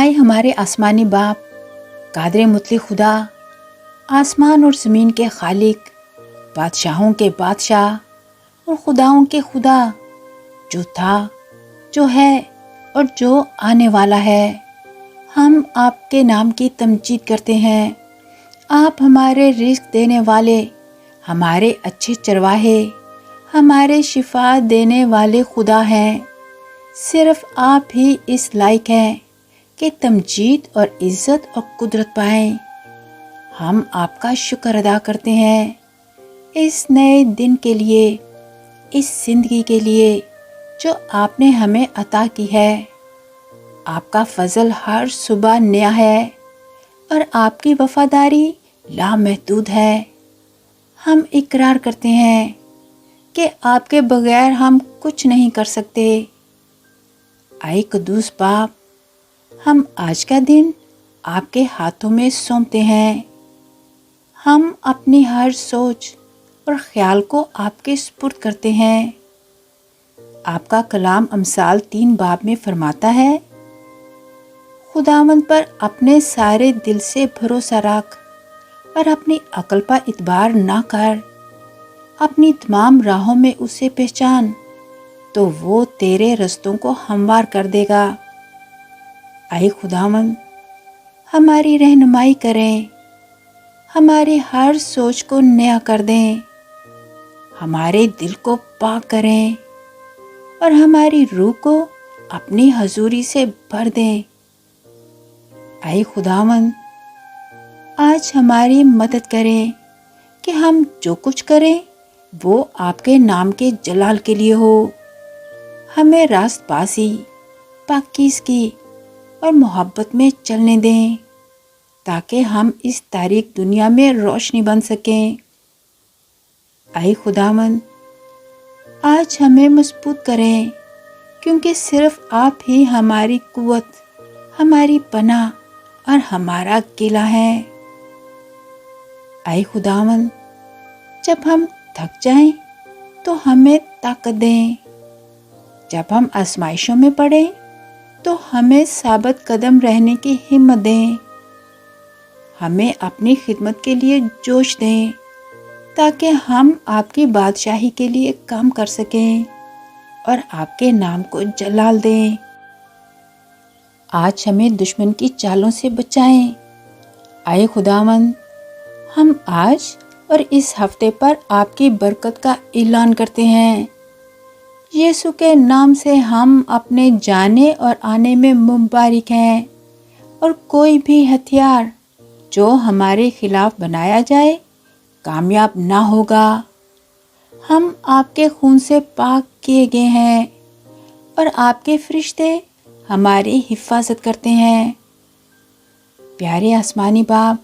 آئے ہمارے آسمانی باپ، قادر مطلق خدا، آسمان اور زمین کے خالق، بادشاہوں کے بادشاہ اور خداؤں کے خدا، جو تھا، جو ہے اور جو آنے والا ہے، ہم آپ کے نام کی تمجید کرتے ہیں۔ آپ ہمارے رزق دینے والے، ہمارے اچھے چرواہے، ہمارے شفا دینے والے خدا ہیں۔ صرف آپ ہی اس لائق ہیں کہ تمجید اور عزت اور قدرت پائیں۔ ہم آپ کا شکر ادا کرتے ہیں اس نئے دن کے لیے، اس زندگی کے لیے جو آپ نے ہمیں عطا کی ہے۔ آپ کا فضل ہر صبح نیا ہے اور آپ کی وفاداری لامحدود ہے۔ ہم اقرار کرتے ہیں کہ آپ کے بغیر ہم کچھ نہیں کر سکتے۔ اے قدوس باپ، ہم آج کا دن آپ کے ہاتھوں میں سونپتے ہیں۔ ہم اپنی ہر سوچ اور خیال کو آپ کے سپرد کرتے ہیں۔ آپ کا کلام امثال 3 باب میں فرماتا ہے، خداوند پر اپنے سارے دل سے بھروسہ رکھ اور اپنی عقل پر اعتبار نہ کر، اپنی تمام راہوں میں اسے پہچان تو وہ تیرے رستوں کو ہموار کر دے گا۔ اے خداوند، ہماری رہنمائی کریں، ہماری ہر سوچ کو نیا کر دیں، ہمارے دل کو پاک کریں اور ہماری روح کو اپنی حضوری سے بھر دیں۔ اے خداوند، آج ہماری مدد کریں کہ ہم جو کچھ کریں وہ آپ کے نام کے جلال کے لیے ہو۔ ہمیں راست بازی، پاکیزگی اور محبت میں چلنے دیں تاکہ ہم اس تاریک دنیا میں روشنی بن سکیں۔ اے خداوند، آج ہمیں مضبوط کریں کیونکہ صرف آپ ہی ہماری قوت، ہماری پناہ اور ہمارا قلعہ ہے۔ اے خداوند، جب ہم تھک جائیں تو ہمیں طاقت دیں، جب ہم آزمائشوں میں پڑیں تو ہمیں ثابت قدم رہنے کی ہمت دیں، ہمیں اپنی خدمت کے لیے جوش دیں تاکہ ہم آپ کی بادشاہی کے لیے کام کر سکیں اور آپ کے نام کو جلال دیں۔ آج ہمیں دشمن کی چالوں سے بچائیں۔ اے خداوند، ہم آج اور اس ہفتے پر آپ کی برکت کا اعلان کرتے ہیں۔ یسوع کے نام سے ہم اپنے جانے اور آنے میں مبارک ہیں اور کوئی بھی ہتھیار جو ہمارے خلاف بنایا جائے کامیاب نہ ہوگا۔ ہم آپ کے خون سے پاک کیے گئے ہیں اور آپ کے فرشتے ہماری حفاظت کرتے ہیں۔ پیارے آسمانی باپ،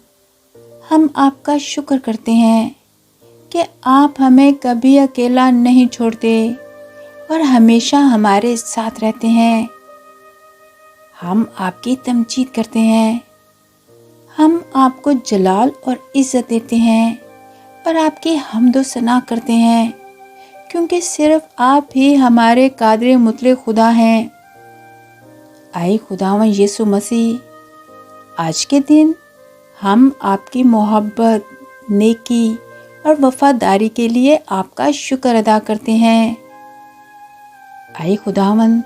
ہم آپ کا شکر کرتے ہیں کہ آپ ہمیں کبھی اکیلا نہیں چھوڑتے اور ہمیشہ ہمارے ساتھ رہتے ہیں۔ ہم آپ کی تمجید کرتے ہیں، ہم آپ کو جلال اور عزت دیتے ہیں اور آپ کی حمد و ثنا کرتے ہیں کیونکہ صرف آپ ہی ہمارے قادر مطلق خدا ہیں۔ اے خداوند یسوع مسیح، آج کے دن ہم آپ کی محبت، نیکی اور وفاداری کے لیے آپ کا شکر ادا کرتے ہیں۔ اے خداوند،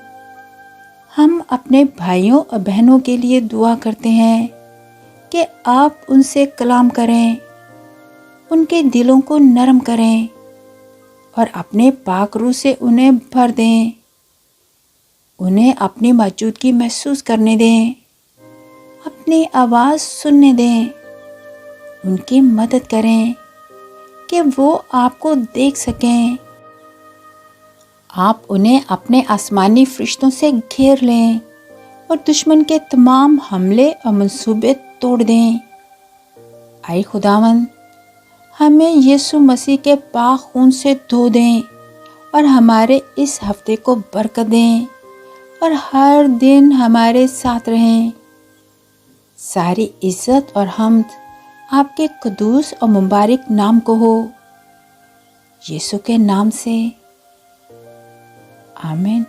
ہم اپنے بھائیوں اور بہنوں کے لیے دعا کرتے ہیں کہ آپ ان سے کلام کریں، ان کے دلوں کو نرم کریں اور اپنے پاک روح سے انہیں بھر دیں، انہیں اپنی موجودگی محسوس کرنے دیں، اپنی آواز سننے دیں، ان کی مدد کریں کہ وہ آپ کو دیکھ سکیں۔ آپ انہیں اپنے آسمانی فرشتوں سے گھیر لیں اور دشمن کے تمام حملے اور منصوبے توڑ دیں۔ اے خداوند، ہمیں یسوع مسیح کے پاک خون سے دھو دیں اور ہمارے اس ہفتے کو برکت دیں اور ہر دن ہمارے ساتھ رہیں۔ ساری عزت اور حمد آپ کے قدوس اور مبارک نام کو ہو، یسوع کے نام سے، آمین۔